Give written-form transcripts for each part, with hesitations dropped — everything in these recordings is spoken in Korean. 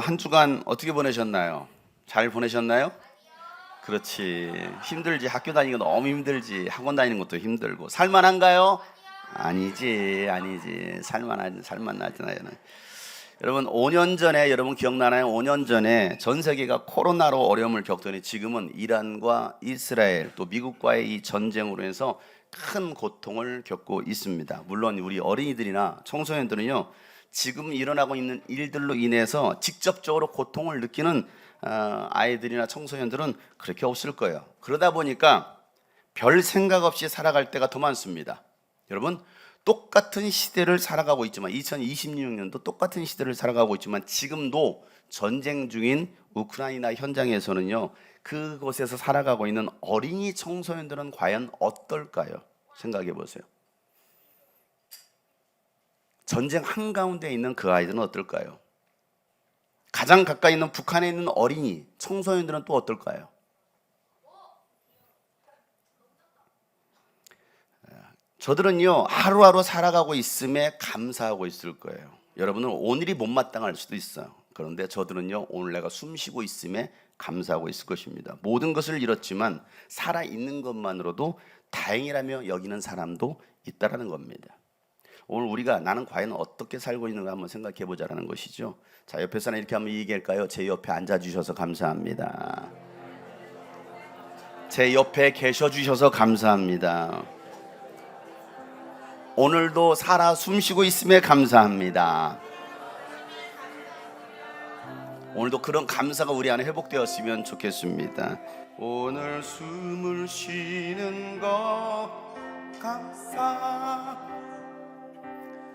한 주간 어떻게 보내셨나요? 잘 보내셨나요? 그렇지. 힘들지. 학교 다니는 거 너무 힘들지. 학원 다니는 것도 힘들고. 살만한가요? 아니지. 살만하잖아요. 여러분 5년 전에 여러분 기억나나요? 5년 전에 전 세계가 코로나로 어려움을 겪더니 지금은 이란과 이스라엘 또 미국과의 이 전쟁으로 해서 큰 고통을 겪고 있습니다. 물론 우리 어린이들이나 청소년들은요, 지금 일어나고 있는 일들로 인해서 직접적으로 고통을 느끼는 아이들이나 청소년들은 그렇게 없을 거예요. 그러다 보니까 별 생각 없이 살아갈 때가 더 많습니다. 여러분 똑같은 시대를 살아가고 있지만 2026년도 똑같은 시대를 살아가고 있지만 지금도 전쟁 중인 우크라이나 현장에서는요, 그곳에서 살아가고 있는 어린이 청소년들은 과연 어떨까요? 생각해 보세요. 전쟁 한가운데 있는 그 아이들은 어떨까요? 가장 가까이 있는 북한에 있는 어린이 청소년들은 또 어떨까요? 저들은요, 하루하루 살아가고 있음에 감사하고 있을 거예요. 여러분은 오늘이 못마땅할 수도 있어요. 그런데 저들은요, 오늘 내가 숨 쉬고 있음에 감사하고 있을 것입니다. 모든 것을 잃었지만 살아있는 것만으로도 다행이라며 여기는 사람도 있다라는 겁니다. 오늘 우리가 나는 과연 어떻게 살고 있는가 한번 생각해 보자라는 것이죠. 자, 옆에 사람 이렇게 한번 얘기할까요? 제 옆에 앉아주셔서 감사합니다. 제 옆에 계셔주셔서 감사합니다. 오늘도 살아 숨쉬고 있음에 감사합니다. 오늘도 그런 감사가 우리 안에 회복되었으면 좋겠습니다. 오늘 숨을 쉬는 것 감사,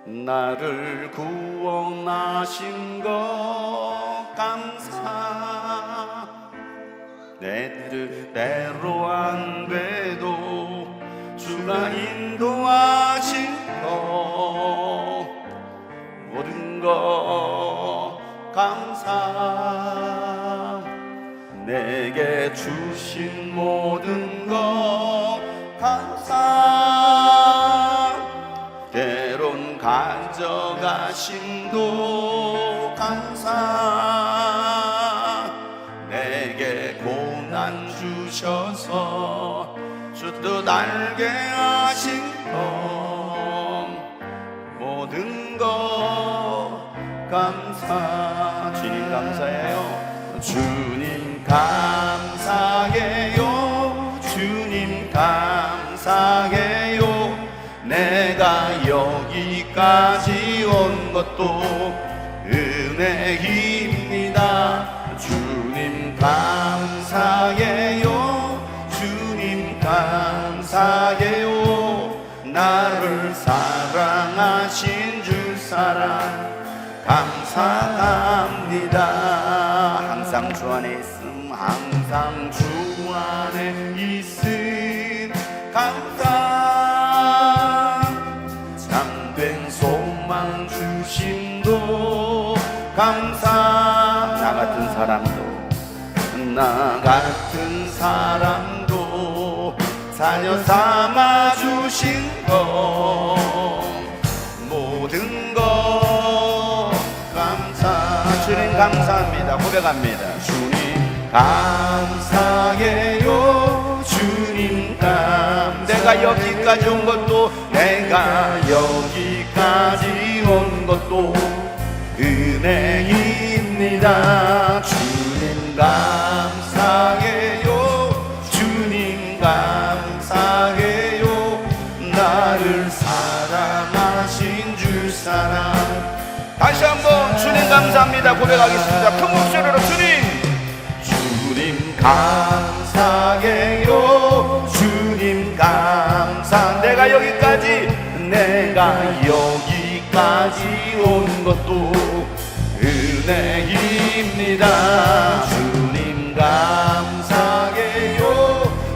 나를 구원하신 것 감사, 내 뜻대로 안 돼도 주가 인도하신 것 모든 것 감사, 내게 주신 모든 것 감사, 때론 가져가심도 감사, 내게 고난 주셔서 주 뜻 알게 하신 것 모든 것 감사. 주님 감사해요. 주님 감사해요. 주님 감사해요. 내가 여기까지 온 것도 은혜입니다. 주님 감사해요. 주님 감사해요. 나를 사랑하신 주 사랑 감사합니다. 항상 주 안에 있음, 항상 주 안에 있음 감사, 참된 소망 주심도 감사, 나 같은 사람도 자녀 삼아 주신 것 모든 것 감사. 주님 감사합니다. 고백합니다. 주님 감사해요. 주님 내가 여기까지 온 것도, 내가 여기까지 온 것도 은혜입니다. 주님 감사해요. 주님 감사해요. 나를 사랑하신 주 사랑. 다시 한번 주님 감사합니다 고백하겠습니다. 큰 목소리로 주님 감사해요. 주님 감사, 내가 여기까지 온 것도 은혜입니다. 주님 감사해요.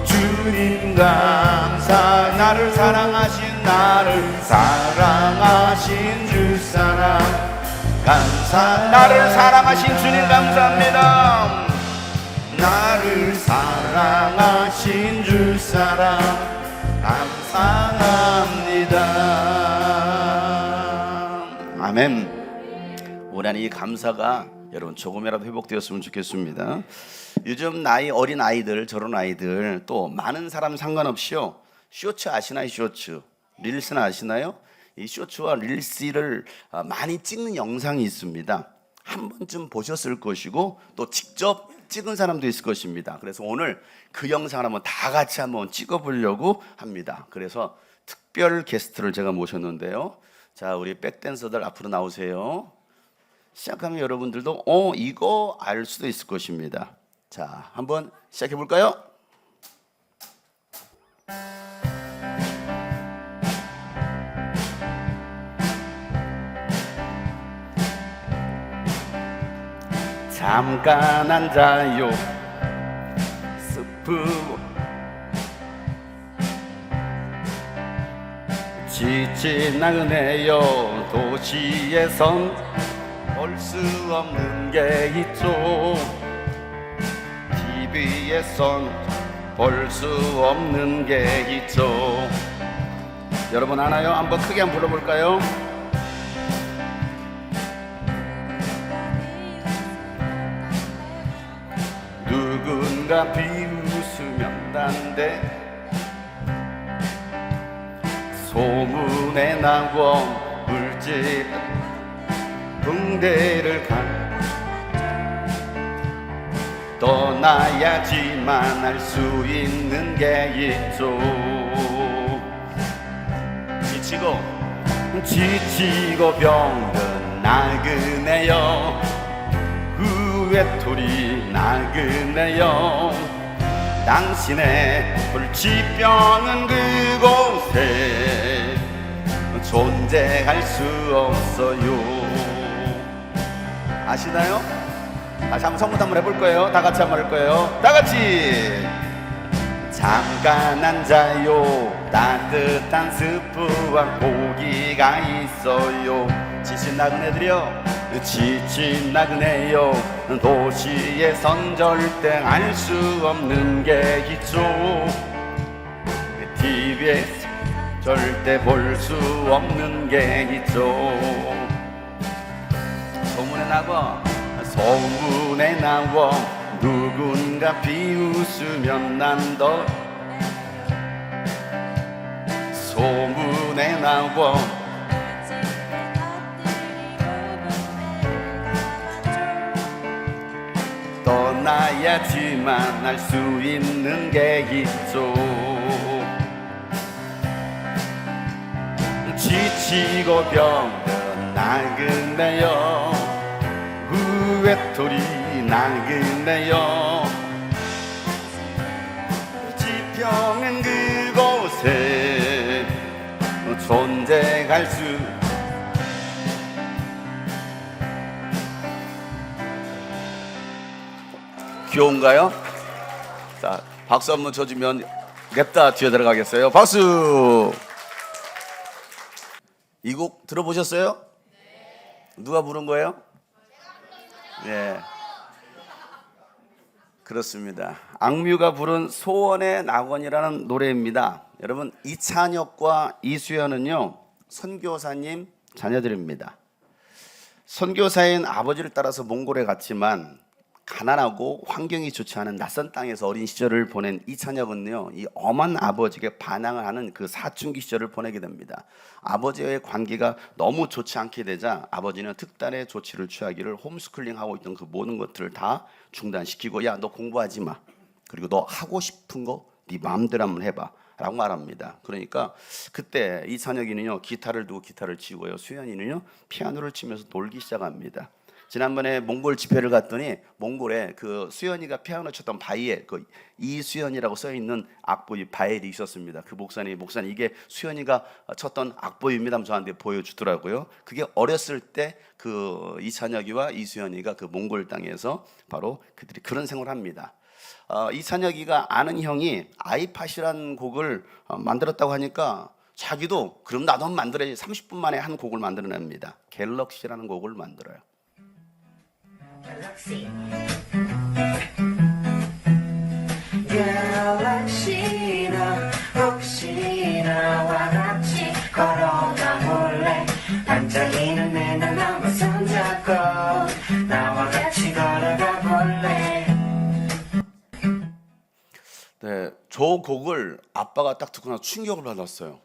주님 감사, 나를 사랑하신 주 사랑 감사. 나를 사랑하신 주님 감사합니다. 나를 사랑하신 주 사랑 감사합니다. 아멘. 우리 안에 이 감사가 여러분 조금이라도 회복되었으면 좋겠습니다. 요즘 어린 아이들, 저런 아이들 또 많은 사람 상관없이요. 쇼츠 아시나요? 쇼츠. 릴스는 아시나요? 이 쇼츠와 릴스를 많이 찍는 영상이 있습니다. 한 번쯤 보셨을 것이고 또 직접 찍은 사람도 있을 것입니다. 그래서 오늘 그 영상을 한번 다 같이 한번 찍어보려고 합니다. 그래서 특별 게스트를 제가 모셨는데요. 자, 우리 백댄서들 앞으로 나오세요. 시작하면 여러분들도 이거 알 수도 있을 것입니다. 자, 한번 시작해 볼까요? 잠깐 앉아요 스프 지친 나그네여 도시에선 볼 수 없는 게 있죠 TV에선 볼 수 없는 게 있죠 여러분 아나요? 한번 크게 한번 불러볼까요? 누군가 비웃으면 난데 소문에 나온 물집 붕대를 떠나야지만 알 수 있는 게 있죠 지치고 병든 나그네여 그 외톨이 나그네여 당신의 불치병은 그곳에 존재할 수 없어요 아시나요? 다시 한번 성부 한번 해볼 거예요. 다 같이 한번 할 거예요. 다 같이 잠깐 앉아요 따뜻한 스프와 고기가 있어요 지친 나그네들이요 지친 나그네요 도시에선 절대 알 수 없는 게 있죠 TV에서 절대 볼 수 없는 게 있죠 소문에 나와 누군가 비웃으면 난더 소문에 나와 떠나야지만 알 수 있는 게 있죠 지치고 병든 나그네여 그 외톨이 나그네여 지평은 그곳에 존재할 수 귀여운가요? 자, 박수 한번 쳐주면 냅다 뒤에 들어가겠어요. 박수! 이 곡 들어보셨어요? 누가 부른 거예요? 네, 그렇습니다. 악뮤가 부른 소원의 낙원이라는 노래입니다. 여러분 이찬혁과 이수연은요 선교사님 자녀들입니다. 선교사인 아버지를 따라서 몽골에 갔지만 가난하고 환경이 좋지 않은 낯선 땅에서 어린 시절을 보낸 이찬혁은요 이 엄한 아버지에게 반항을 하는 그 사춘기 시절을 보내게 됩니다. 아버지와의 관계가 너무 좋지 않게 되자 아버지는 특단의 조치를 취하기를 홈스쿨링하고 있던 그 모든 것들을 다 중단시키고 야 너 공부하지 마 그리고 너 하고 싶은 거 네 마음대로 한번 해봐 라고 말합니다. 그러니까 그때 이찬혁이는요 기타를 두고 기타를 치고요 수연이는요 피아노를 치면서 놀기 시작합니다. 지난번에 몽골 집회를 갔더니 몽골에 그 수연이가 피아노 쳤던 바이엘 그 이수연이라고 써 있는 악보이 바이엘이 있었습니다. 그 목사님 이게 수연이가 쳤던 악보입니다. 저한테 보여주더라고요. 그게 어렸을 때 그 이찬혁이와 이수연이가 그 몽골 땅에서 바로 그들이 그런 생활을 합니다. 이찬혁이가 아는 형이 아이팟이라는 곡을 만들었다고 하니까 자기도 그럼 나도 한번 만들어야지 30분 만에 한 곡을 만들어냅니다. 갤럭시라는 곡을 만들어요. 갤럭시나 혹시 나와 같이 걸어가 볼래 반짝이는 내 눈 한번 손잡고 나와 같이 저 곡을 아빠가 딱 듣고 나서 충격을 받았어요.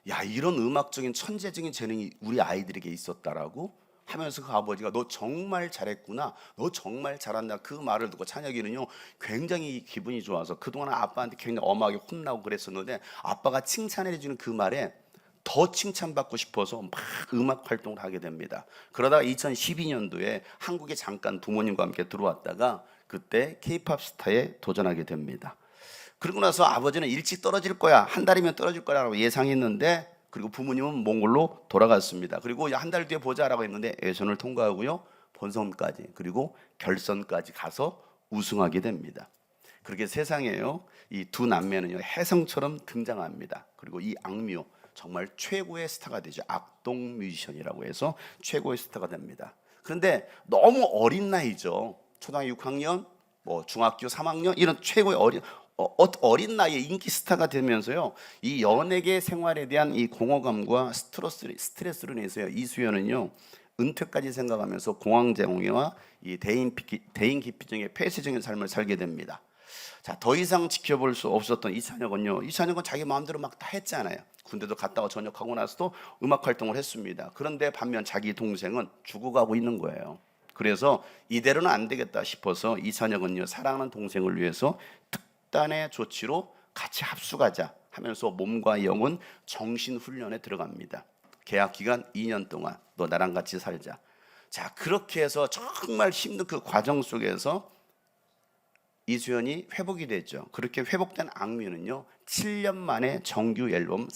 야, 이런 음악적인 천재적인 재능이 우리 아이들에게 있었다라고 하면서 그 아버지가 너 정말 잘했구나, 너 정말 잘한다, 그 말을 듣고 찬혁이는요 굉장히 기분이 좋아서 그동안 아빠한테 굉장히 엄하게 혼나고 그랬었는데 아빠가 칭찬해 주는 그 말에 더 칭찬받고 싶어서 막 음악 활동을 하게 됩니다. 그러다가 2012년도에 한국에 잠깐 부모님과 함께 들어왔다가 그때 K-팝 스타에 도전하게 됩니다. 그리고 나서 아버지는 일찍 떨어질 거야, 한 달이면 떨어질 거라고 예상했는데, 그리고 부모님은 몽골로 돌아갔습니다. 그리고 한 달 뒤에 보자라고 했는데 예선을 통과하고요, 본선까지 그리고 결선까지 가서 우승하게 됩니다. 그렇게 세상에요 이 두 남매는요 혜성처럼 등장합니다. 그리고 이 악뮤 정말 최고의 스타가 되죠. 악동 뮤지션이라고 해서 최고의 스타가 됩니다. 그런데 너무 어린 나이죠. 초등학교 6학년, 뭐 중학교 3학년 이런 최고의 어린 나이에 인기 스타가 되면서요 이 연예계 생활에 대한 이 공허감과 스트레스로 인해서요 이수연은요 은퇴까지 생각하면서 공황장애와 이 대인 기피증의 폐쇄적인 삶을 살게 됩니다. 자, 더 이상 지켜볼 수 없었던 이찬혁은요, 이찬혁은 자기 마음대로 막 다 했잖아요. 군대도 갔다가 전역하고 나서도 음악 활동을 했습니다. 그런데 반면 자기 동생은 죽어가고 있는 거예요. 그래서 이대로는 안 되겠다 싶어서 이찬혁은요 사랑하는 동생을 위해서 특단의 조치로 같이 합숙하자 하면서 몸과 영혼 정신훈련에 들어갑니다. 계약 기간 2년 동안 너 나랑 같이 살자. 자, 그렇게 해서 정말 힘든 그 과정 속에서 이수연이 회복이 됐죠. 그렇게 회복된 악뮤는요 7년 만에 정규 앨범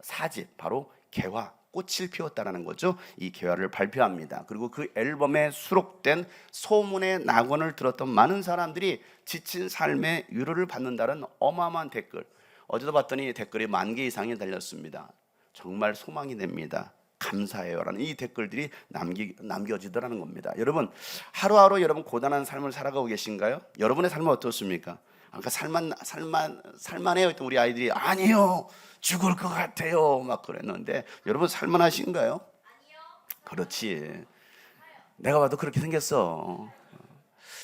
4집 바로 개화, 꽃을 피웠다라는 거죠. 이 개화를 발표합니다. 그리고 그 앨범에 수록된 소문의 낙원을 들었던 많은 사람들이 지친 삶의 위로를 받는다는 어마어마한 댓글, 어제도 봤더니 댓글이 10,000개 이상이 달렸습니다. 정말 소망이 됩니다. 감사해요라는 이 댓글들이 남겨지더라는 겁니다. 여러분, 하루하루 여러분 고단한 삶을 살아가고 계신가요? 여러분의 삶은 어떻습니까? 아까 살만해요 했던 우리 아이들이 아니요 죽을 것 같아요 막 그랬는데, 여러분 살만하신가요? 아니요. 그렇지, 내가 봐도 그렇게 생겼어.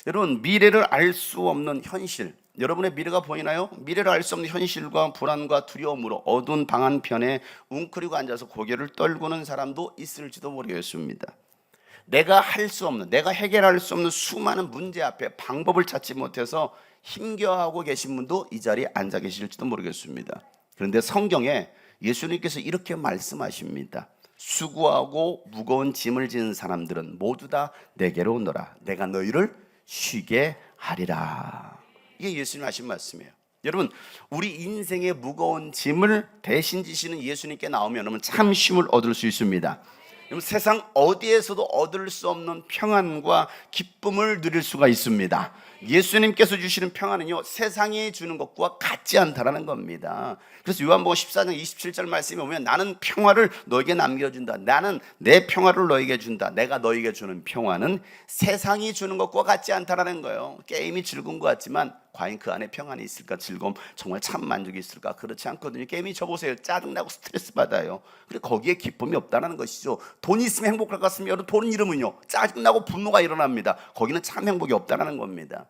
여러분, 미래를 알 수 없는 현실, 여러분의 미래가 보이나요? 미래를 알 수 없는 현실과 불안과 두려움으로 어두운 방 한편에 웅크리고 앉아서 고개를 떨구는 사람도 있을지도 모르겠습니다. 내가 할 수 없는, 내가 해결할 수 없는 수많은 문제 앞에 방법을 찾지 못해서 힘겨워하고 계신 분도 이 자리에 앉아 계실지도 모르겠습니다. 그런데 성경에 예수님께서 이렇게 말씀하십니다. 수고하고 무거운 짐을 지는 사람들은 모두 다 내게로 오너라. 내가 너희를 쉬게 하리라. 이게 예수님 하신 말씀이에요. 여러분, 우리 인생의 무거운 짐을 대신 지시는 예수님께 나오면 여러분 참 쉼을 얻을 수 있습니다. 여러분, 세상 어디에서도 얻을 수 없는 평안과 기쁨을 누릴 수가 있습니다. 예수님께서 주시는 평안은요 세상이 주는 것과 같지 않다라는 겁니다. 그래서 요한복음 14장 27절 말씀에 보면 나는 평화를 너에게 남겨준다, 나는 내 평화를 너에게 준다, 내가 너에게 주는 평화는 세상이 주는 것과 같지 않다라는 거예요. 게임이 즐거운 것 같지만 과연 그 안에 평안이 있을까? 즐거움, 정말 참 만족이 있을까? 그렇지 않거든요. 게임이 쳐보세요, 짜증나고 스트레스 받아요. 그리고 거기에 기쁨이 없다는 것이죠. 돈이 있으면 행복할 것 같으면 여러분 돈 잃으면요 짜증나고 분노가 일어납니다. 거기는 참 행복이 없다는 겁니다.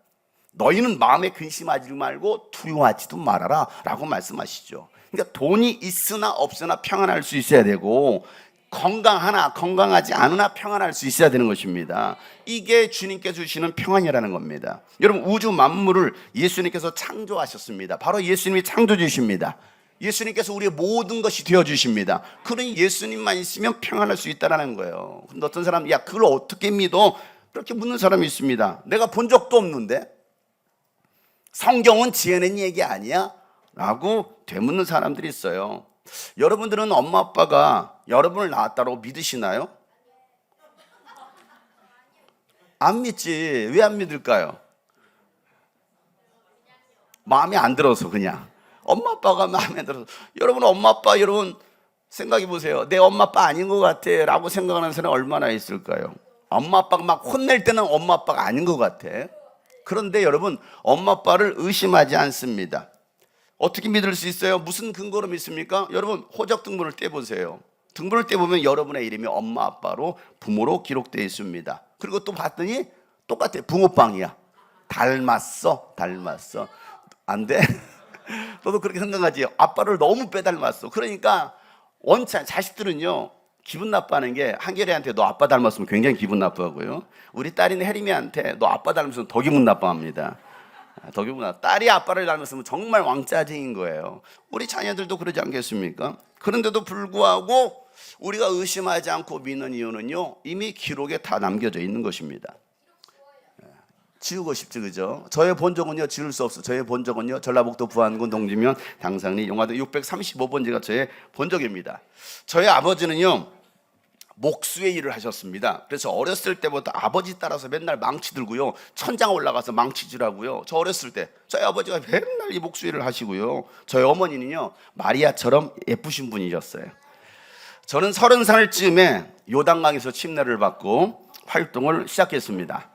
너희는 마음에 근심하지 말고 두려워하지도 말아라 라고 말씀하시죠. 그러니까 돈이 있으나 없으나 평안할 수 있어야 되고, 건강하나 건강하지 않으나 평안할 수 있어야 되는 것입니다. 이게 주님께 주시는 평안이라는 겁니다. 여러분, 우주 만물을 예수님께서 창조하셨습니다. 바로 예수님이 창조주십니다. 예수님께서 우리의 모든 것이 되어주십니다. 그러니 예수님만 있으면 평안할 수 있다는 거예요. 근데 어떤 사람, 야 그걸 어떻게 믿어? 그렇게 묻는 사람이 있습니다. 내가 본 적도 없는데 성경은 지어낸 얘기 아니야? 라고 되묻는 사람들이 있어요. 여러분들은 엄마 아빠가 여러분을 낳았다고 믿으시나요? 안 믿지. 왜 안 믿을까요? 마음에 안 들어서. 그냥 엄마 아빠가 마음에 들어서. 여러분 엄마 아빠, 여러분 생각해 보세요. 내 엄마 아빠 아닌 것 같아 라고 생각하는 사람이 얼마나 있을까요? 엄마 아빠가 막 혼낼 때는 엄마 아빠가 아닌 것 같아. 그런데 여러분 엄마 아빠를 의심하지 않습니다. 어떻게 믿을 수 있어요? 무슨 근거로 믿습니까? 여러분 호적 등본을 떼보세요. 등본을 떼보면 여러분의 이름이 엄마 아빠로 부모로 기록되어 있습니다. 그리고 또 봤더니 똑같아. 붕어빵이야. 닮았어. 안 돼? 너도 그렇게 생각하지? 아빠를 너무 빼닮았어. 그러니까 원체 자식들은요 기분 나빠하는 게 한결이한테 너 아빠 닮았으면 굉장히 기분 나빠하고요. 우리 딸인 혜림이한테 너 아빠 닮았으면 더 기분 나빠합니다. 더 기분 나빠. 딸이 아빠를 닮았으면 정말 왕짜증인 거예요. 우리 자녀들도 그러지 않겠습니까? 그런데도 불구하고 우리가 의심하지 않고 믿는 이유는요 이미 기록에 다 남겨져 있는 것입니다. 지우고 싶지, 그죠? 저의 본적은요 지울 수 없어. 저의 본적은요 전라북도 부안군 동지면 당상리 용화동 635번지가 저의 본적입니다. 저희 아버지는요 목수의 일을 하셨습니다. 그래서 어렸을 때부터 아버지 따라서 맨날 망치 들고요 천장 올라가서 망치질하고요. 저 어렸을 때 저희 아버지가 맨날 이 목수 일을 하시고요. 저희 어머니는요 마리아처럼 예쁘신 분이셨어요. 저는 30살쯤에 요단강에서 침례를 받고 활동을 시작했습니다.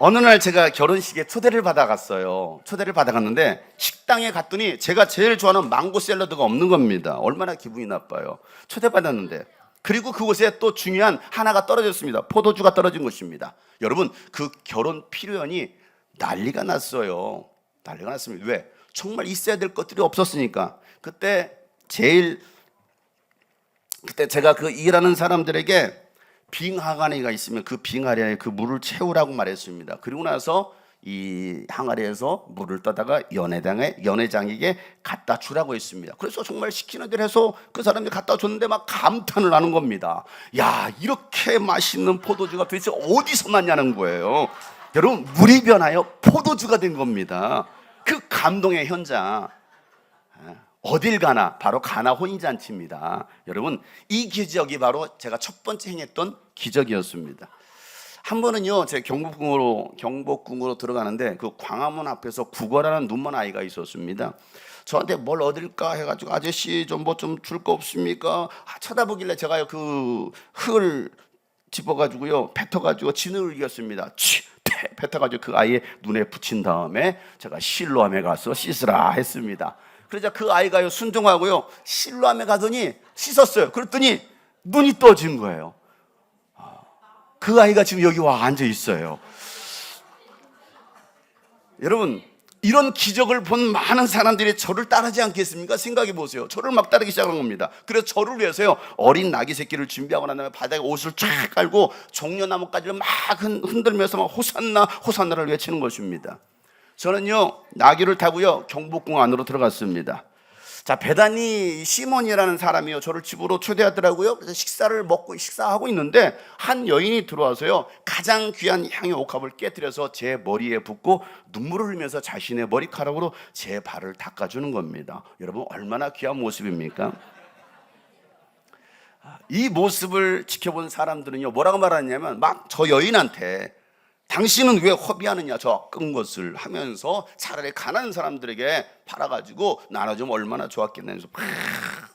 어느 날 제가 결혼식에 초대를 받아갔어요. 초대를 받아갔는데 식당에 갔더니 제가 제일 좋아하는 망고 샐러드가 없는 겁니다. 얼마나 기분이 나빠요. 초대받았는데. 그리고 그곳에 또 중요한 하나가 떨어졌습니다. 포도주가 떨어진 것입니다. 여러분 그 결혼 피로연이 난리가 났어요. 난리가 났습니다. 왜? 정말 있어야 될 것들이 없었으니까. 그때 제가 그 일하는 사람들에게 빙하가니가 있으면 그 빙하리에 그 물을 채우라고 말했습니다. 그리고 나서 이 항아리에서 물을 떠다가 연회장에게 갖다 주라고 했습니다. 그래서 정말 시키는 대로 해서 그 사람이 갖다 줬는데 막 감탄을 하는 겁니다. 야, 이렇게 맛있는 포도주가 도대체 어디서 났냐는 거예요. 여러분 물이 변하여 포도주가 된 겁니다. 그 감동의 현장 어딜 가나 바로 가나 혼인잔치입니다. 여러분 이 기적이 바로 제가 첫 번째 행했던 기적이었습니다. 한 번은요 제가 경복궁으로 들어가는데 그 광화문 앞에서 국어라는 눈먼 아이가 있었습니다. 저한테 뭘 얻을까 해가지고 아저씨 좀 뭐 좀 줄 거 없습니까? 쳐다보길래 제가요 그 흙을 집어가지고요 뱉어가지고 진흙을 이겼습니다. 뱉어가지고 그 아이의 눈에 붙인 다음에 제가 실로암에 가서 씻으라 했습니다. 그러자 그 아이가요 순종하고요 실로암에 가더니 씻었어요. 그랬더니 눈이 떠진 거예요. 그 아이가 지금 여기 와 앉아 있어요. 여러분 이런 기적을 본 많은 사람들이 저를 따르지 않겠습니까? 생각해 보세요. 저를 막 따르기 시작한 겁니다. 그래서 저를 위해서요 어린 나귀 새끼를 준비하고 난 다음에 바닥에 옷을 쫙 깔고 종려나무까지를 막 흔들면서 막 호산나 호산나를 외치는 것입니다. 저는요 나귀를 타고요 경복궁 안으로 들어갔습니다. 자, 베다니 시몬이라는 사람이요 저를 집으로 초대하더라고요. 그래서 식사하고 있는데 한 여인이 들어와서요 가장 귀한 향유 옥합을 깨뜨려서 제 머리에 붓고 눈물을 흘리면서 자신의 머리카락으로 제 발을 닦아주는 겁니다. 여러분 얼마나 귀한 모습입니까? 이 모습을 지켜본 사람들은요 뭐라고 말하냐면 막 저 여인한테 당신은 왜 허비하느냐 저 끈 것을 하면서 차라리 가난한 사람들에게 팔아가지고 나눠주면 얼마나 좋았겠냐면서 막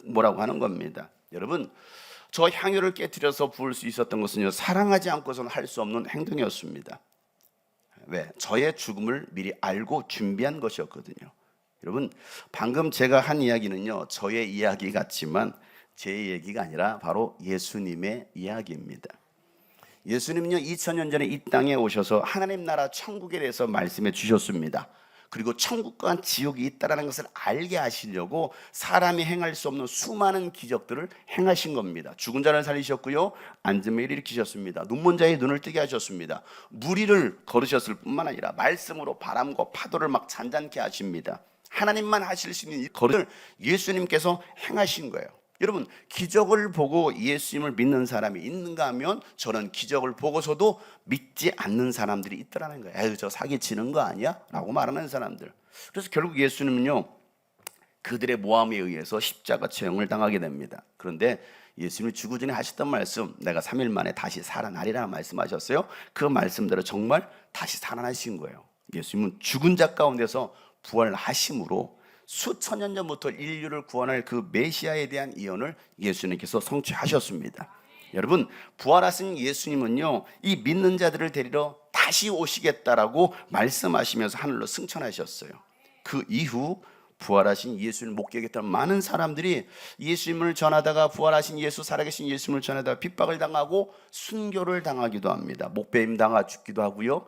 뭐라고 하는 겁니다. 여러분 저 향유를 깨뜨려서 부을 수 있었던 것은요 사랑하지 않고서는 할 수 없는 행동이었습니다. 왜? 저의 죽음을 미리 알고 준비한 것이었거든요. 여러분 방금 제가 한 이야기는요 저의 이야기 같지만 제 얘기가 아니라 바로 예수님의 이야기입니다. 예수님은요 2000년 전에 이 땅에 오셔서 하나님 나라 천국에 대해서 말씀해 주셨습니다. 그리고 천국과 지옥이 있다는 것을 알게 하시려고 사람이 행할 수 없는 수많은 기적들을 행하신 겁니다. 죽은 자를 살리셨고요 앉은 이를 일으키셨습니다. 눈먼 자의 눈을 뜨게 하셨습니다. 물 위를 걸으셨을 뿐만 아니라 말씀으로 바람과 파도를 막 잔잔케 하십니다. 하나님만 하실 수 있는 이 거를 예수님께서 행하신 거예요. 여러분 기적을 보고 예수님을 믿는 사람이 있는가 하면 저는 기적을 보고서도 믿지 않는 사람들이 있더라는 거예요. 에휴 저 사기치는 거 아니야? 라고 말하는 사람들. 그래서 결국 예수님은요 그들의 모함에 의해서 십자가 처형을 당하게 됩니다. 그런데 예수님이 죽기 전에 하셨던 말씀 내가 3일 만에 다시 살아나리라 말씀하셨어요. 그 말씀대로 정말 다시 살아나신 거예요. 예수님은 죽은 자 가운데서 부활하심으로 수천 년 전부터 인류를 구원할 그 메시아에 대한 예언을 예수님께서 성취하셨습니다. 여러분 부활하신 예수님은요 이 믿는 자들을 데리러 다시 오시겠다라고 말씀하시면서 하늘로 승천하셨어요. 그 이후 부활하신 예수님을 목격했던 많은 사람들이 예수님을 전하다가 부활하신 예수 살아계신 예수님을 전하다가 핍박을 당하고 순교를 당하기도 합니다. 목배임 당하 죽기도 하고요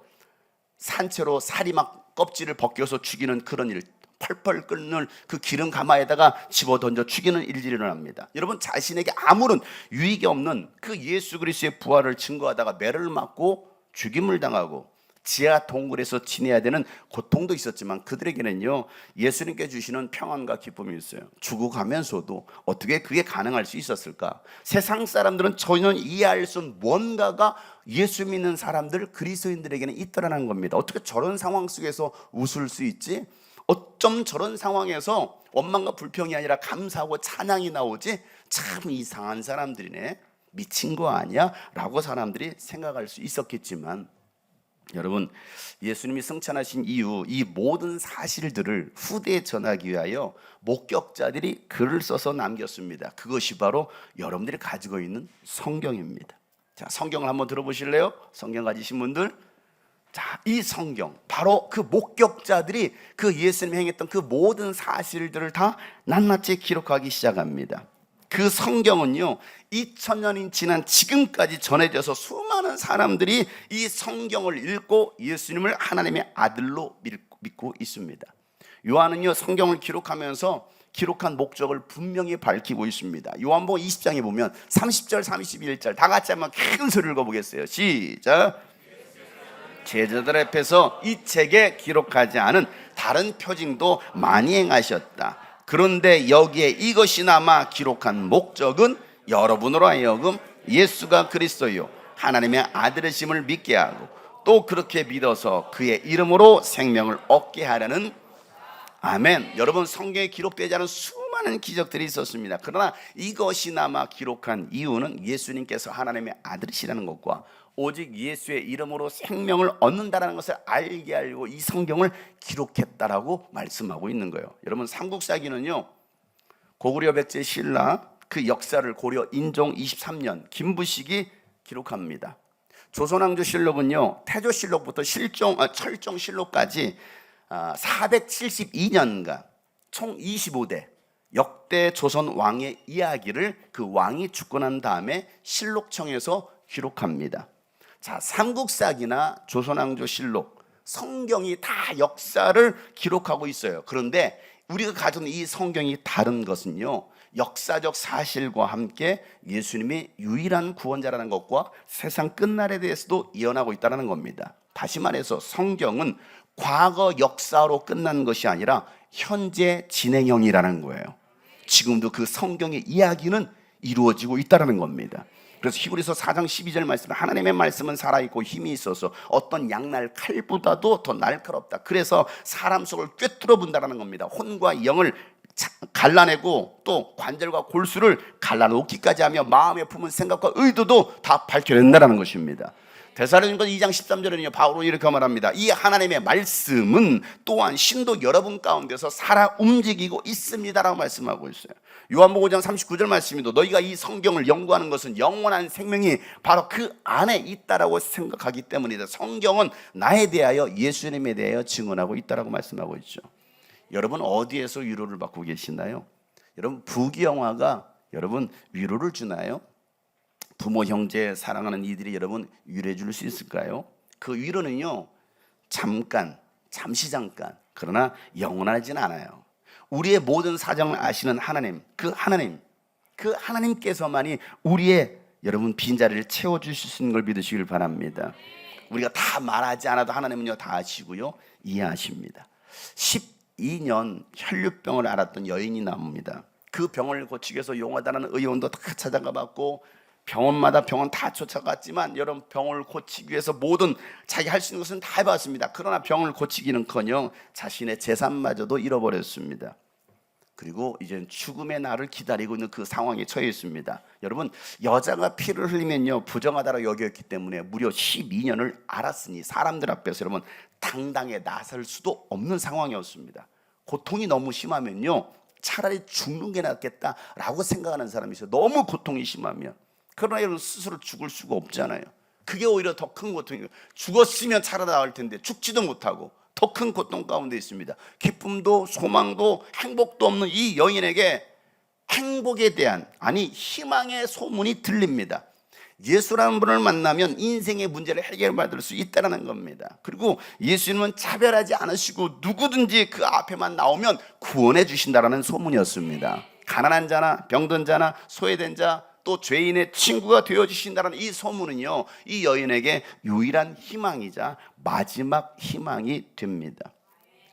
산채로 살이 막 껍질을 벗겨서 죽이는 그런 일, 펄펄 끓는 그 기름 가마에다가 집어 던져 죽이는 일들이 일어납니다. 여러분, 자신에게 아무런 유익이 없는 그 예수 그리스도의 부활을 증거하다가 매를 맞고 죽임을 당하고 지하 동굴에서 지내야 되는 고통도 있었지만 그들에게는요, 예수님께 주시는 평안과 기쁨이 있어요. 죽어가면서도 어떻게 그게 가능할 수 있었을까? 세상 사람들은 전혀 이해할 수 없는 뭔가가 예수 믿는 사람들, 그리스도인들에게는 있더라는 겁니다. 어떻게 저런 상황 속에서 웃을 수 있지? 어쩜 저런 상황에서 원망과 불평이 아니라 감사하고 찬양이 나오지? 참 이상한 사람들이네, 미친 거 아니야? 라고 사람들이 생각할 수 있었겠지만, 여러분, 예수님이 승천하신 이후 이 모든 사실들을 후대에 전하기 위하여 목격자들이 글을 써서 남겼습니다. 그것이 바로 여러분들이 가지고 있는 성경입니다. 자, 성경을 한번 들어보실래요? 성경 가지신 분들, 자, 이 성경, 바로 그 목격자들이 그 예수님이 행했던 그 모든 사실들을 다 낱낱이 기록하기 시작합니다. 그 성경은요, 2000년이 지난 지금까지 전해져서 수많은 사람들이 이 성경을 읽고 예수님을 하나님의 아들로 믿고 있습니다. 요한은요, 성경을 기록하면서 기록한 목적을 분명히 밝히고 있습니다. 요한복음 20장에 보면 30절, 31절 다 같이 한번 큰 소리를 읽어보겠어요. 시작. 제자들 앞에서 이 책에 기록하지 않은 다른 표징도 많이 행하셨다. 그런데 여기에 이것이 남아 기록한 목적은 여러분으로 하여금 예수가 그리스도요 하나님의 아들이심을 믿게 하고 또 그렇게 믿어서 그의 이름으로 생명을 얻게 하려는, 아멘. 여러분, 성경에 기록되지 않은 수많은 기적들이 있었습니다. 그러나 이것이 남아 기록한 이유는 예수님께서 하나님의 아들이시라는 것과 오직 예수의 이름으로 생명을 얻는다는 것을 알게 알고 이 성경을 기록했다라고 말씀하고 있는 거예요. 여러분, 삼국사기는요, 고구려 백제 신라 그 역사를 고려 인종 23년 김부식이 기록합니다. 조선왕조실록은요, 태조실록부터 철종실록까지 472년간 총 25대 역대 조선 왕의 이야기를 그 왕이 죽고 난 다음에 실록청에서 기록합니다. 자, 삼국사기나 조선왕조실록, 성경이 다 역사를 기록하고 있어요. 그런데 우리가 가진 이 성경이 다른 것은요, 역사적 사실과 함께 예수님이 유일한 구원자라는 것과 세상 끝날에 대해서도 예언하고 있다는 겁니다. 다시 말해서 성경은 과거 역사로 끝난 것이 아니라 현재 진행형이라는 거예요. 지금도 그 성경의 이야기는 이루어지고 있다는 겁니다. 그래서 히브리서 4장 12절 말씀, 하나님의 말씀은 살아있고 힘이 있어서 어떤 양날 칼보다도 더 날카롭다. 그래서 사람 속을 꿰뚫어 본다는 겁니다. 혼과 영을 갈라내고 또 관절과 골수를 갈라놓기까지 하며 마음에 품은 생각과 의도도 다 밝혀낸다는 것입니다. 데살로니가 2장 13절에는요, 바울은 이렇게 말합니다. 이 하나님의 말씀은 또한 신도 여러분 가운데서 살아 움직이고 있습니다라고 말씀하고 있어요. 요한복음 5장 39절 말씀이도 너희가 이 성경을 연구하는 것은 영원한 생명이 바로 그 안에 있다라고 생각하기 때문이다. 성경은 나에 대하여, 예수님에 대하여 증언하고 있다라고 말씀하고 있죠. 여러분, 어디에서 위로를 받고 계시나요? 여러분, 부귀영화가 여러분 위로를 주나요? 부모, 형제, 사랑하는 이들이 여러분 위로해 줄 수 있을까요? 그 위로는요, 잠시 잠깐, 그러나 영원하진 않아요. 우리의 모든 사정을 아시는 하나님, 그 하나님께서만이 우리의 여러분 빈자리를 채워주실 수 있는 걸 믿으시길 바랍니다. 우리가 다 말하지 않아도 하나님은요 다 아시고요 이해하십니다. 12년 혈류병을 앓았던 여인이 나옵니다. 그 병을 고치기 위해서 용하다는 의원도 다 찾아가 봤고 병원마다 병원 다 쫓아갔지만 여러분, 병을 고치기 위해서 모든 자기 할 수 있는 것은 다 해봤습니다. 그러나 병을 고치기는커녕 자신의 재산마저도 잃어버렸습니다. 그리고 이제 죽음의 날을 기다리고 있는 그 상황에 처해 있습니다. 여러분, 여자가 피를 흘리면요 부정하다고 여겼기 때문에 무려 12년을 앓았으니 사람들 앞에서 여러분 당당히 나설 수도 없는 상황이었습니다. 고통이 너무 심하면요 차라리 죽는 게 낫겠다라고 생각하는 사람이 있어요. 너무 고통이 심하면. 그러나 여러분, 스스로 죽을 수가 없잖아요. 그게 오히려 더 큰 고통이에요. 죽었으면 차라리 나을 텐데 죽지도 못하고 더 큰 고통 가운데 있습니다. 기쁨도 소망도 행복도 없는 이 여인에게 행복에 대한, 아니 희망의 소문이 들립니다. 예수라는 분을 만나면 인생의 문제를 해결받을 수 있다는 겁니다. 그리고 예수님은 차별하지 않으시고 누구든지 그 앞에만 나오면 구원해 주신다라는 소문이었습니다. 가난한 자나 병든 자나 소외된 자, 또 죄인의 친구가 되어주신다는 이 소문은요, 이 여인에게 유일한 희망이자 마지막 희망이 됩니다.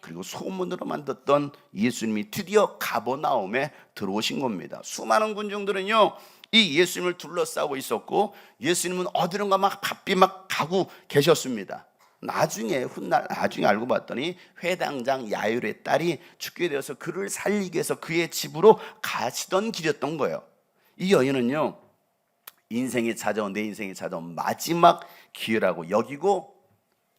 그리고 소문으로만 듣던 예수님이 드디어 가버나움에 들어오신 겁니다. 수많은 군중들은요, 이 예수님을 둘러싸고 있었고, 예수님은 어디론가 막 바삐 막 가고 계셨습니다. 나중에 알고 봤더니 회당장 야율의 딸이 죽게 되어서 그를 살리기 위해서 그의 집으로 가시던 길이었던 거예요. 이 여인은요, 내 인생이 찾아온 마지막 기회라고 여기고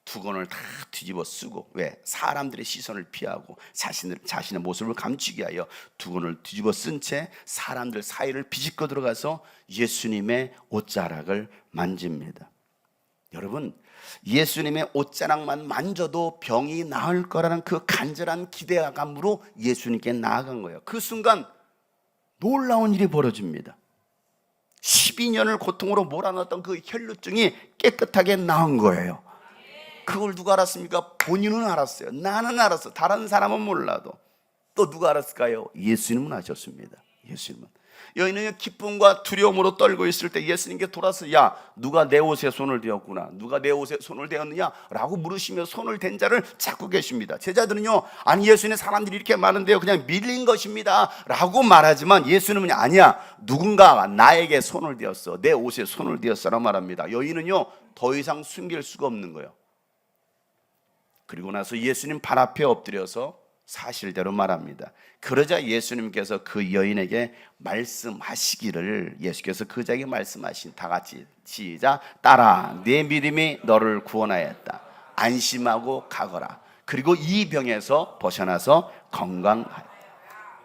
두건을 다 뒤집어 쓰고, 왜? 사람들의 시선을 피하고 자신의 모습을 감추기 위하여 두건을 뒤집어 쓴 채 사람들 사이를 비집고 들어가서 예수님의 옷자락을 만집니다. 여러분, 예수님의 옷자락만 만져도 병이 나을 거라는 그 간절한 기대감으로 예수님께 나아간 거예요. 그 순간 놀라운 일이 벌어집니다. 12년을 고통으로 몰아넣었던 그 혈루증이 깨끗하게 나은 거예요. 그걸 누가 알았습니까? 본인은 알았어요. 나는 알았어. 다른 사람은 몰라도. 또 누가 알았을까요? 예수님은 아셨습니다. 예수님은. 여인은 기쁨과 두려움으로 떨고 있을 때 예수님께 돌아서, 야, 누가 내 옷에 손을 대었구나, 누가 내 옷에 손을 대었느냐 라고 물으시며 손을 댄 자를 찾고 계십니다. 제자들은요, 아니 예수님 사람들이 이렇게 많은데요, 그냥 밀린 것입니다 라고 말하지만 예수님은 아니야, 누군가 나에게 손을 대었어, 내 옷에 손을 대었어 라고 말합니다. 여인은요, 더 이상 숨길 수가 없는 거예요. 그리고 나서 예수님 발 앞에 엎드려서 사실대로 말합니다. 그러자 예수님께서 그 여인에게 말씀하시기를, 예수께서 그 자에게 말씀하신, 다 같이 시작, 따라, 내 믿음이 너를 구원하였다, 안심하고 가거라. 그리고 이 병에서 벗어나서 건강하였다.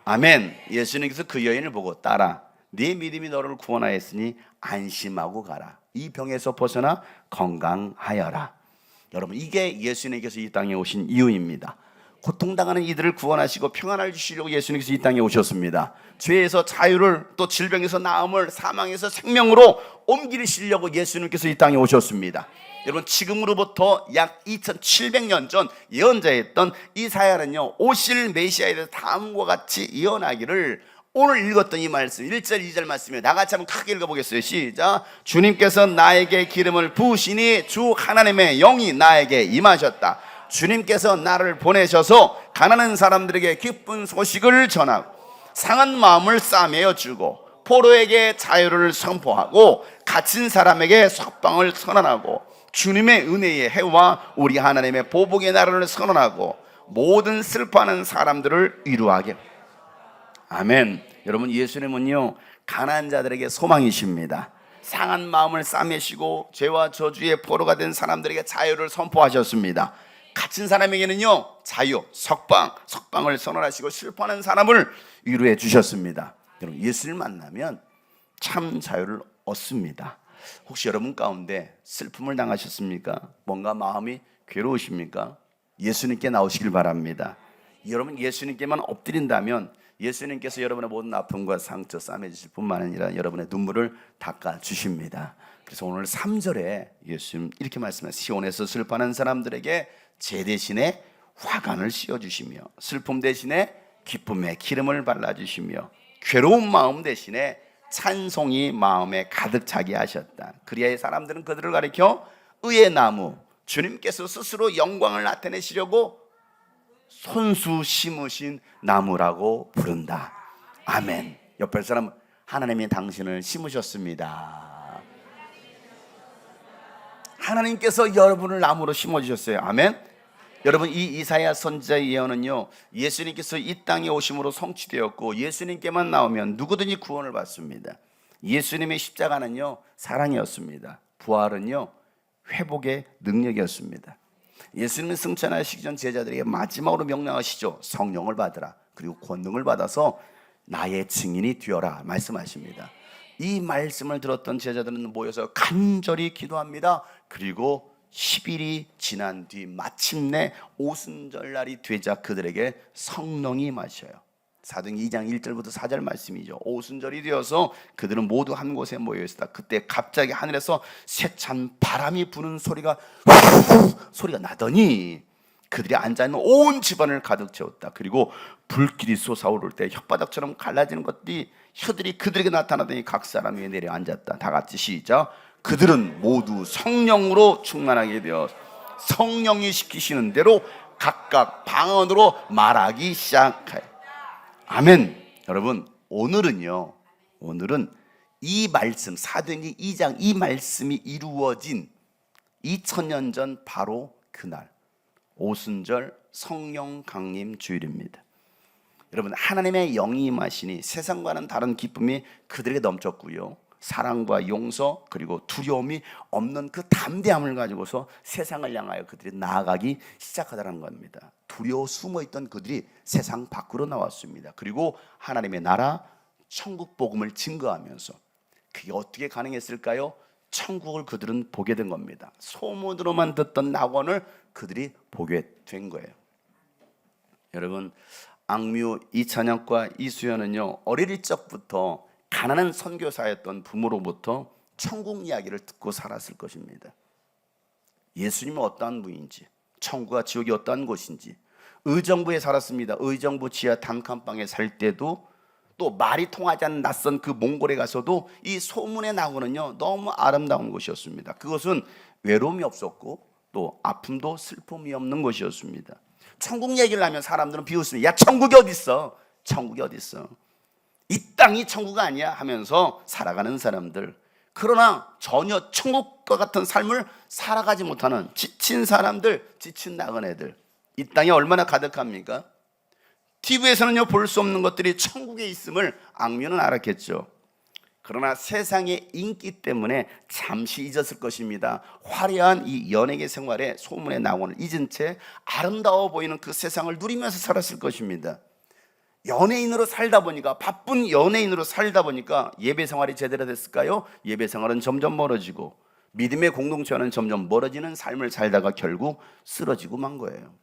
아멘. 예수님께서 그 여인을 보고, 따라, 네 믿음이 너를 구원하였으니 안심하고 가라. 이 병에서 벗어나 건강하여라. 여러분, 이게 예수님께서 이 땅에 오신 이유입니다. 고통당하는 이들을 구원하시고 평안을 주시려고 예수님께서 이 땅에 오셨습니다. 죄에서 자유를, 또 질병에서 나음을, 사망에서 생명으로 옮기시려고 예수님께서 이 땅에 오셨습니다. 여러분, 지금으로부터 약 2700년 전 예언자였던 이사야는요, 오실 메시아에 대해서 다음과 같이 예언하기를, 오늘 읽었던 이 말씀 1절 2절 말씀이에요. 나같이 한번 크게 읽어보겠어요. 시작. 주님께서 나에게 기름을 부으시니 주 하나님의 영이 나에게 임하셨다. 주님께서 나를 보내셔서 가난한 사람들에게 기쁜 소식을 전하고, 상한 마음을 싸매어 주고, 포로에게 자유를 선포하고, 갇힌 사람에게 석방을 선언하고, 주님의 은혜의 해와 우리 하나님의 보복의 나라를 선언하고, 모든 슬퍼하는 사람들을 위로하게. 아멘. 여러분, 예수님은요, 가난한 자들에게 소망이십니다. 상한 마음을 싸매시고 죄와 저주의 포로가 된 사람들에게 자유를 선포하셨습니다. 갇힌 사람에게는요, 자유, 석방을 선언하시고, 슬퍼하는 사람을 위로해 주셨습니다. 여러분, 예수를 만나면 참 자유를 얻습니다. 혹시 여러분 가운데 슬픔을 당하셨습니까? 뭔가 마음이 괴로우십니까? 예수님께 나오시길 바랍니다. 여러분, 예수님께만 엎드린다면 예수님께서 여러분의 모든 아픔과 상처 싸매주실 뿐만 아니라 여러분의 눈물을 닦아주십니다. 그래서 오늘 3절에 예수님 이렇게 말씀하세요. 시온에서 슬퍼하는 사람들에게 제 대신에 화관을 씌워주시며, 슬픔 대신에 기쁨의 기름을 발라주시며, 괴로운 마음 대신에 찬송이 마음에 가득 차게 하셨다. 그리하여 사람들은 그들을 가리켜 의의 나무, 주님께서 스스로 영광을 나타내시려고 손수 심으신 나무라고 부른다. 아멘. 옆에 사람, 하나님이 당신을 심으셨습니다. 하나님께서 여러분을 나무로 심어주셨어요. 아멘. 여러분, 이 이사야 선지자의 예언은요, 예수님께서 이 땅에 오심으로 성취되었고, 예수님께만 나오면 누구든지 구원을 받습니다. 예수님의 십자가는요, 사랑이었습니다. 부활은요, 회복의 능력이었습니다. 예수님은 승천하시기 전 제자들에게 마지막으로 명령하시죠. 성령을 받으라. 그리고 권능을 받아서 나의 증인이 되어라 말씀하십니다. 이 말씀을 들었던 제자들은 모여서 간절히 기도합니다. 그리고 10일이 지난 뒤 마침내 오순절날이 되자 그들에게 성령이 임하셔요. 사도행전 2장 1절부터 4절 말씀이죠. 오순절이 되어서 그들은 모두 한 곳에 모여 있었다. 그때 갑자기 하늘에서 세찬 바람이 부는 소리가 나더니 그들이 앉아있는 온 집안을 가득 채웠다. 그리고 불길이 솟아오를 때 혓바닥처럼 갈라지는 것들이 혀들이 그들에게 나타나더니 각 사람 위에 내려 앉았다. 다 같이 시작. 그들은 모두 성령으로 충만하게 되어 성령이 시키시는 대로 각각 방언으로 말하기 시작하여. 아멘. 여러분, 오늘은 이 말씀, 사도행전 2장 이 말씀이 이루어진 2000년 전 바로 그날 오순절 성령 강림 주일입니다. 여러분, 하나님의 영이 임하시니 세상과는 다른 기쁨이 그들에게 넘쳤고요, 사랑과 용서 그리고 두려움이 없는 그 담대함을 가지고서 세상을 향하여 그들이 나아가기 시작하다는 겁니다. 두려워 숨어있던 그들이 세상 밖으로 나왔습니다. 그리고 하나님의 나라 천국 복음을 증거하면서, 그게 어떻게 가능했을까요? 천국을 그들은 보게 된 겁니다. 소문으로만 듣던 낙원을 그들이 보게 된 거예요. 여러분, 악뮤 이찬혁과 이수연은요, 어릴 적부터 가난한 선교사였던 부모로부터 천국 이야기를 듣고 살았을 것입니다. 예수님은 어떠한 분인지, 천국과 지옥이 어떠한 곳인지. 의정부에 살았습니다. 의정부 지하 단칸방에 살 때도, 또 말이 통하지 않는 낯선 그 몽골에 가서도 이 소문의 낙원은요, 너무 아름다운 곳이었습니다. 그것은 외로움이 없었고 또 아픔도 슬픔이 없는 곳이었습니다. 천국 얘기를 하면 사람들은 비웃습니다. 야, 천국이 어디 있어? 천국이 어디 있어? 이 땅이 천국 아니야? 하면서 살아가는 사람들. 그러나 전혀 천국과 같은 삶을 살아가지 못하는 지친 사람들, 지친 나그네들. 이 땅이 얼마나 가득합니까? TV에서는요, 볼 수 없는 것들이 천국에 있음을 악뮤는 알았겠죠. 그러나 세상의 인기 때문에 잠시 잊었을 것입니다. 화려한 이 연예계 생활에 소문의 낙원을 잊은 채 아름다워 보이는 그 세상을 누리면서 살았을 것입니다. 연예인으로 살다 보니까, 바쁜 연예인으로 살다 보니까 예배 생활이 제대로 됐을까요? 예배 생활은 점점 멀어지고 믿음의 공동체와는 점점 멀어지는 삶을 살다가 결국 쓰러지고 만 거예요.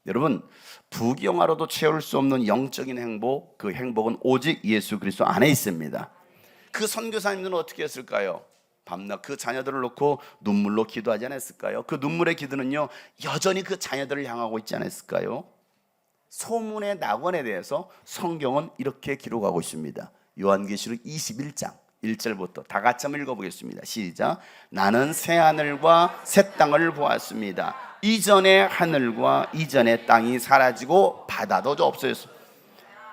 여러분, 부귀영화로도 채울 수 없는 영적인 행복, 그 행복은 오직 예수 그리스도 안에 있습니다. 그 선교사님들은 어떻게 했을까요? 밤낮 그 자녀들을 놓고 눈물로 기도하지 않았을까요? 그 눈물의 기도는요, 여전히 그 자녀들을 향하고 있지 않았을까요? 소문의 낙원에 대해서 성경은 이렇게 기록하고 있습니다. 요한계시록 21장 1절부터 다 같이 한번 읽어보겠습니다. 시작. 나는 새 하늘과 새 땅을 보았습니다. 이전의 하늘과 이전의 땅이 사라지고 바다도 없어졌습니다.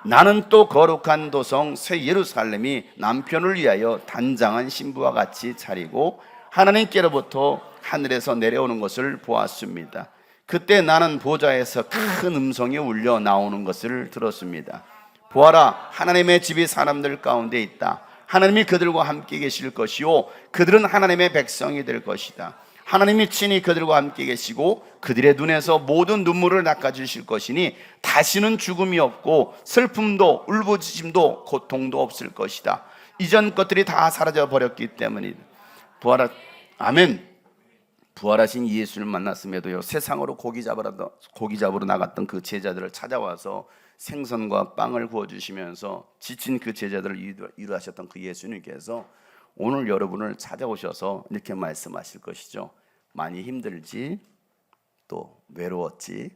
나는 또 거룩한 도성 새 예루살렘이 남편을 위하여 단장한 신부와 같이 차리고 하나님께로부터 하늘에서 내려오는 것을 보았습니다. 그때 나는 보좌에서 큰 음성이 울려 나오는 것을 들었습니다. 보아라, 하나님의 집이 사람들 가운데 있다. 하나님이 그들과 함께 계실 것이요, 그들은 하나님의 백성이 될 것이다. 하나님이 친히 그들과 함께 계시고 그들의 눈에서 모든 눈물을 닦아주실 것이니 다시는 죽음이 없고 슬픔도 울부짖음도 고통도 없을 것이다. 이전 것들이 다 사라져 버렸기 때문이다. 아멘. 부활하신 예수를 만났음에도요, 세상으로 고기 잡으러 나갔던 그 제자들을 찾아와서 생선과 빵을 구워주시면서 지친 그 제자들을 위로하셨던 그 예수님께서 오늘 여러분을 찾아오셔서 이렇게 말씀하실 것이죠. 많이 힘들지? 또 외로웠지?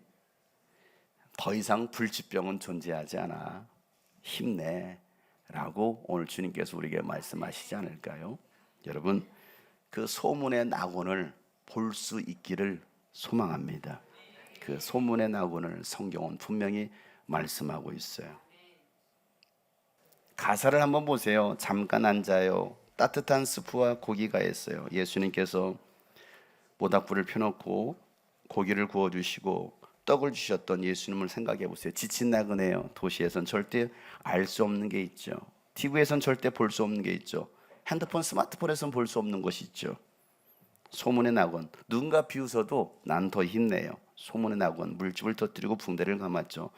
더 이상 불치병은 존재하지 않아. 힘내. 라고 오늘 주님께서 우리에게 말씀하시지 않을까요? 여러분, 그 소문의 낙원을 볼 수 있기를 소망합니다. 그 소문의 낙원을 성경은 분명히 말씀하고 있어요. 가사를 한번 보세요. 잠깐 앉아요. 따뜻한 스프와 고기가 있어요. 예수님께서 모닥불을 펴놓고 고기를 구워주시고 떡을 주셨던 예수님을 생각해 보세요. 지친 나그네요. 도시에선 절대 알 수 없는 게 있죠. TV에선 절대 볼 수 없는 게 있죠. 핸드폰, 스마트폰에선 볼 수 없는 것이 있죠. 소문의 낙원. 누군가 비웃어도 난 더 힘내요. 소문의 낙원. 물집을 터뜨리고 붕대를 감았죠.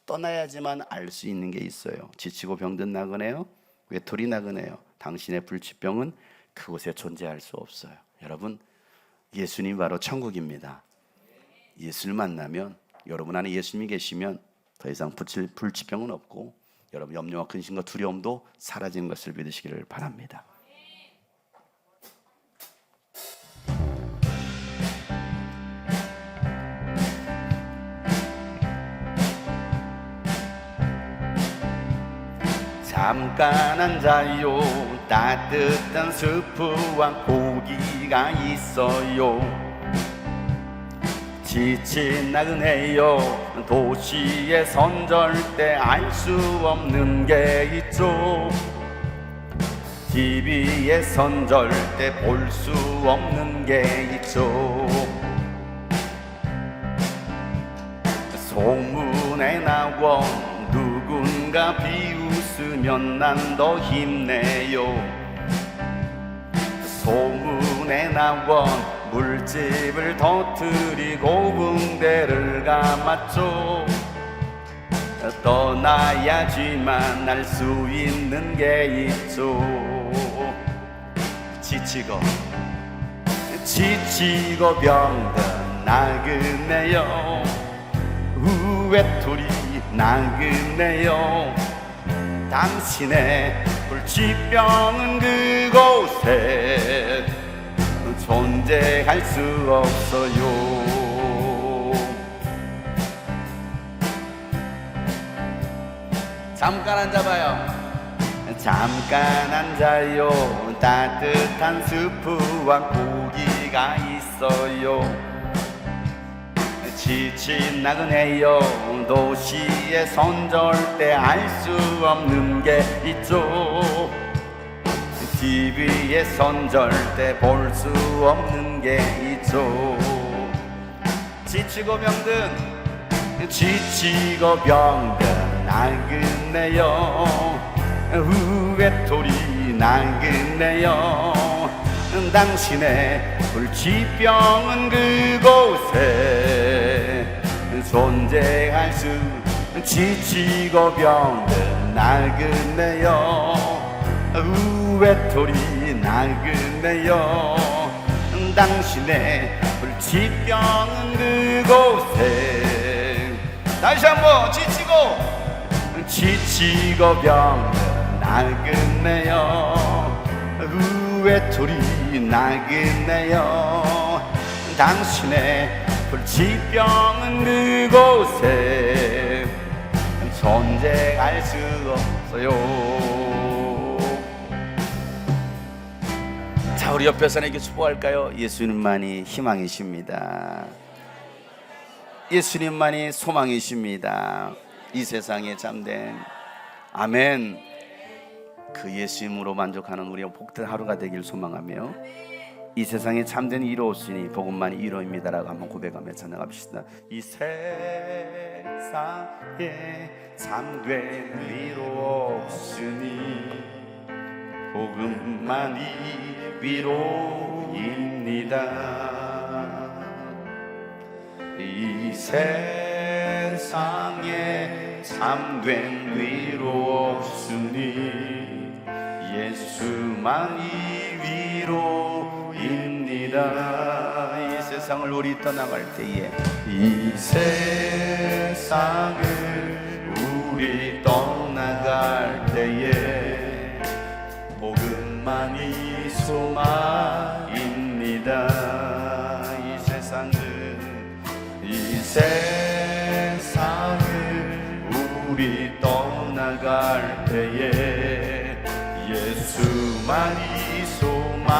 떠나야지만 알 수 있는 게 있어요. 지치고 병든 나그네요. 외톨이 나그네요. 당신의 불치병은 그곳에 존재할 수 없어요. 여러분, 예수님 바로 천국입니다. 예수를 만나면, 여러분 안에 예수님이 계시면 더 이상 불치병은 없고 여러분 염려와 근심과 두려움도 사라지는 것을 믿으시기를 바랍니다. 잠깐 앉아요. 따뜻한 스프와 고기가 있어요. 지친 나그네요. 도시에선 절대 알 수 없는 게 있죠. TV에선 절대 볼 수 없는 게 있죠. 소문에 나와 누군가 비웃으면 난 더 힘내요. 소문에 나와 물집을 터뜨리고 붕대를 감았죠. 떠나야지만 알 수 있는 게 있죠. 지치고 병든 나그네요. 외톨이 나그네요. 당신의 불치병은 그곳에 존재할 수 없어요. 잠깐 앉아봐요. 잠깐 앉아요. 따뜻한 스프와 고기가 있어요. 지친 나그네요. 도시에선 절대 알 수 없는 게 있죠. TV에선 절대 볼 수 없는 게 있죠. 지치고 병든 나그네요. 외톨이 나그네요. 당신의 불치병은 그곳에 존재할 수. 지치고 병든 나그네요. 외톨이 나그네요. 당신의 불치병은 그곳에. 다시 한번 지치고 병든 나그네요. 외톨이 나그네요. 당신의 불치병은 그곳에 존재할 수 없어요. 자, 우리 옆에 사람에게 축복할까요? 예수님만이 희망이십니다. 예수님만이 소망이십니다. 이 세상에 참된 아멘. 그 예수님으로 만족하는 우리의 복된 하루가 되길 소망하며 이 세상에 참된 이로 없으니 복음만이 이로입니다라고 한번 고백하며 찬양합시다. 이 세상에 참된 위로 없으니 복음만이 위로입니다. 이 세상에 참된 위로 없으니 예수만이 위로입니다. 이 세상을 우리 떠나갈 때에 이 세상을 우리 떠나갈 때에 복음만이 소망입니다. 이 세상을 우리 떠나갈 때에 예수만이 소망입니다.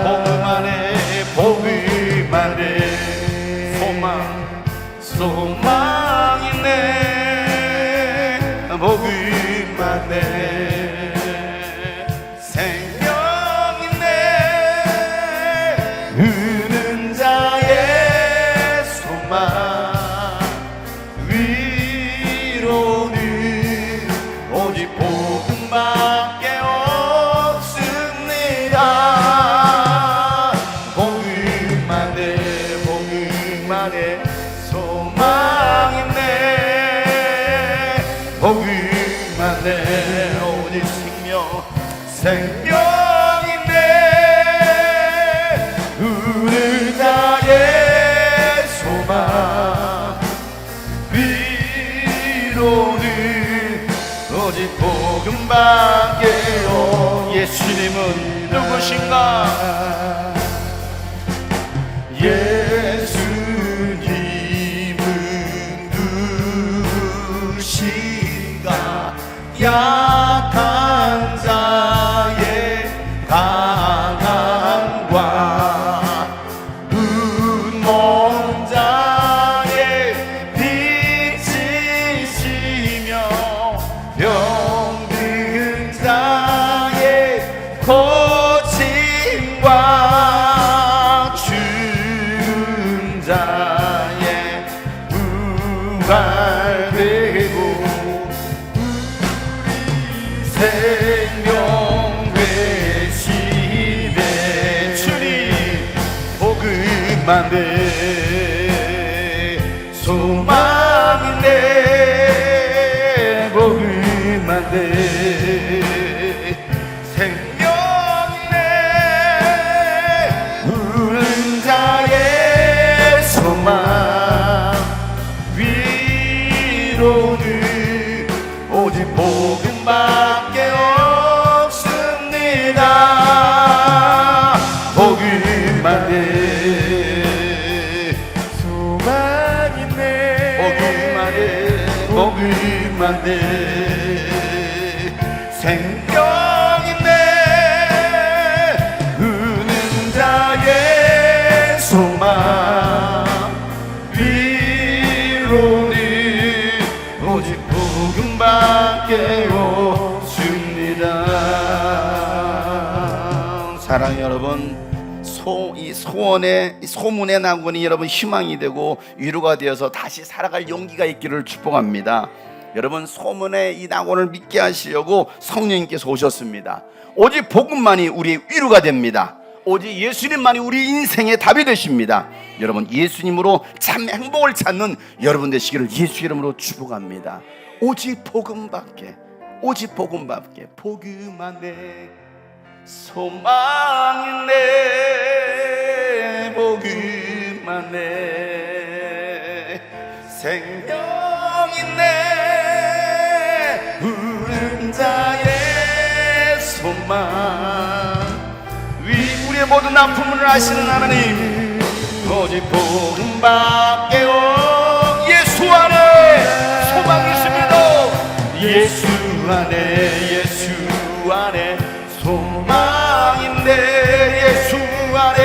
복음 안에 소망이네. 복음 안에 생명이네. 흐는 자의 소망 위로는 오직 복음밖에 없습니다. 복음 안에 소망이네. 복음 안에 오직 생명이네. 흐르는 자의 소망 오직 복음밖에요. 예수님은 누구신가? 예수님은 누구신가? 약한 자의 강함과 눈먼 자의 빛이시며 병든 자의 고침과 죽은 자의 부활되고 생명 되시네. 주님 복음만데 소망인데 복음만데 생명이네. 우는 자의 소망 위로는 오직 복음밖에 없습니다. 복음만데 소망이네. 복음만데 생명이네. 우는 자의 소망 위로는 오직 복음밖에 없습니다. 사랑하는 여러분, 이 소문의 낙원이 여러분 희망이 되고 위로가 되어서 다시 살아갈 용기가 있기를 축복합니다. 여러분, 소문의 이 낙원을 믿게 하시려고 성령님께서 오셨습니다. 오직 복음만이 우리의 위로가 됩니다. 오직 예수님만이 우리 인생의 답이 되십니다. 여러분, 예수님으로 참 행복을 찾는 여러분 되시기를 예수 이름으로 축복합니다. 오직 복음밖에, 오직 복음밖에, 복음만에 소망이네. 복음만에 생명이네. 우는 자의 소망 우리의 모든 아픔을 아시는 하나님, 오직 복음밖에 예수 안에 소망이 있습니다. 예수 안에 소망인데 예수 안에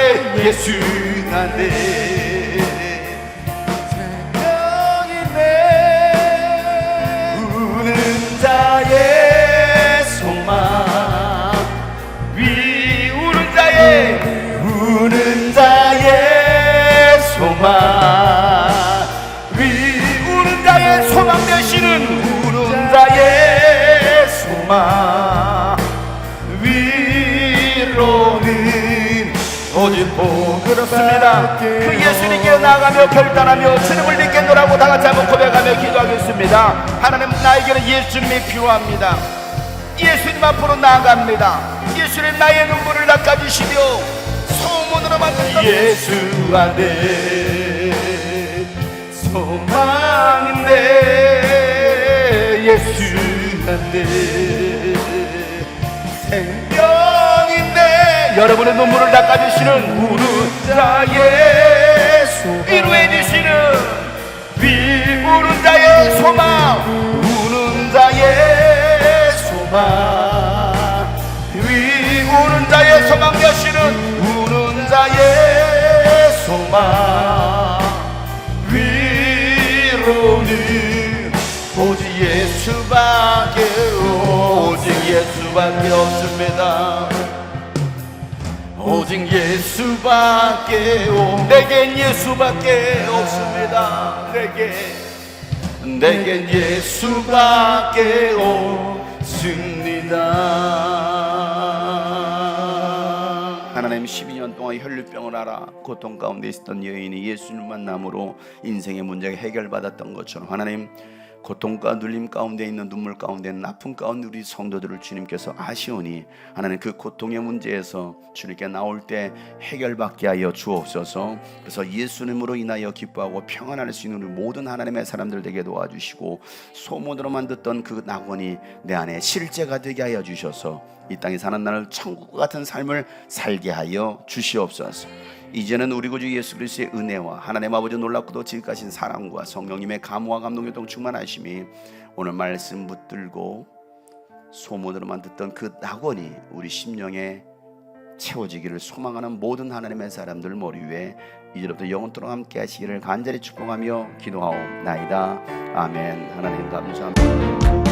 생명이네. 우는 자의 소망 우는 자의 소망 우는 자의 소망 되시는 우는 자의 소망 위로는 오직 복음이었습니다. 그 예수님께 나아가며 결단하며 주님을 믿게 노라고 다같이 한번 고백하며 기도하겠습니다. 하나님, 나에게는 예수님이 필요합니다. 예수님 앞으로 나아갑니다. 예수님 나의 눈물을 닦아주시며 소문으로 만든 예수 안에 소망인데 예수 안에 생명인데 여러분의 눈물을 닦아주시는 우는 자의 위로해 주시는 우는 자의 소망 우는 자의 소망 우는 자의 소망 되시는 우는 자의 소망 위로는 오직 예수밖에 없습니다. 오직 예수밖에 내겐 예수밖에 없습니다. 내겐 예수밖에 없습니다. 하나님, 12년 동안 혈류병을 앓아 고통 가운데 있었던 여인이 예수님만 남으로 인생의 문제가 해결받았던 것처럼 하나님, 고통과 눌림 가운데 있는 눈물 가운데 있는 아픔 가운데 우리 성도들을 주님께서 아시오니 하나님 그 고통의 문제에서 주님께 나올 때 해결받게 하여 주옵소서. 그래서 예수님으로 인하여 기뻐하고 평안할 수 있는 우리 모든 하나님의 사람들 되게 도와주시고 소문으로만 듣던 그 낙원이 내 안에 실제가 되게 하여 주셔서 이 땅에 사는 나를 천국과 같은 삶을 살게 하여 주시옵소서. 이제는 우리 구주 예수 그리스도의 은혜와 하나님 아버지 놀랍고도 지극하신 사랑과 성령님의 감화와 감동교통 충만하심이 오늘 말씀 붙들고 소문으로만 듣던 그 낙원이 우리 심령에 채워지기를 소망하는 모든 하나님의 사람들 머리 위에 이제부터 영원토록 함께 하시기를 간절히 축복하며 기도하옵나이다. 아멘. 하나님 감사합니다.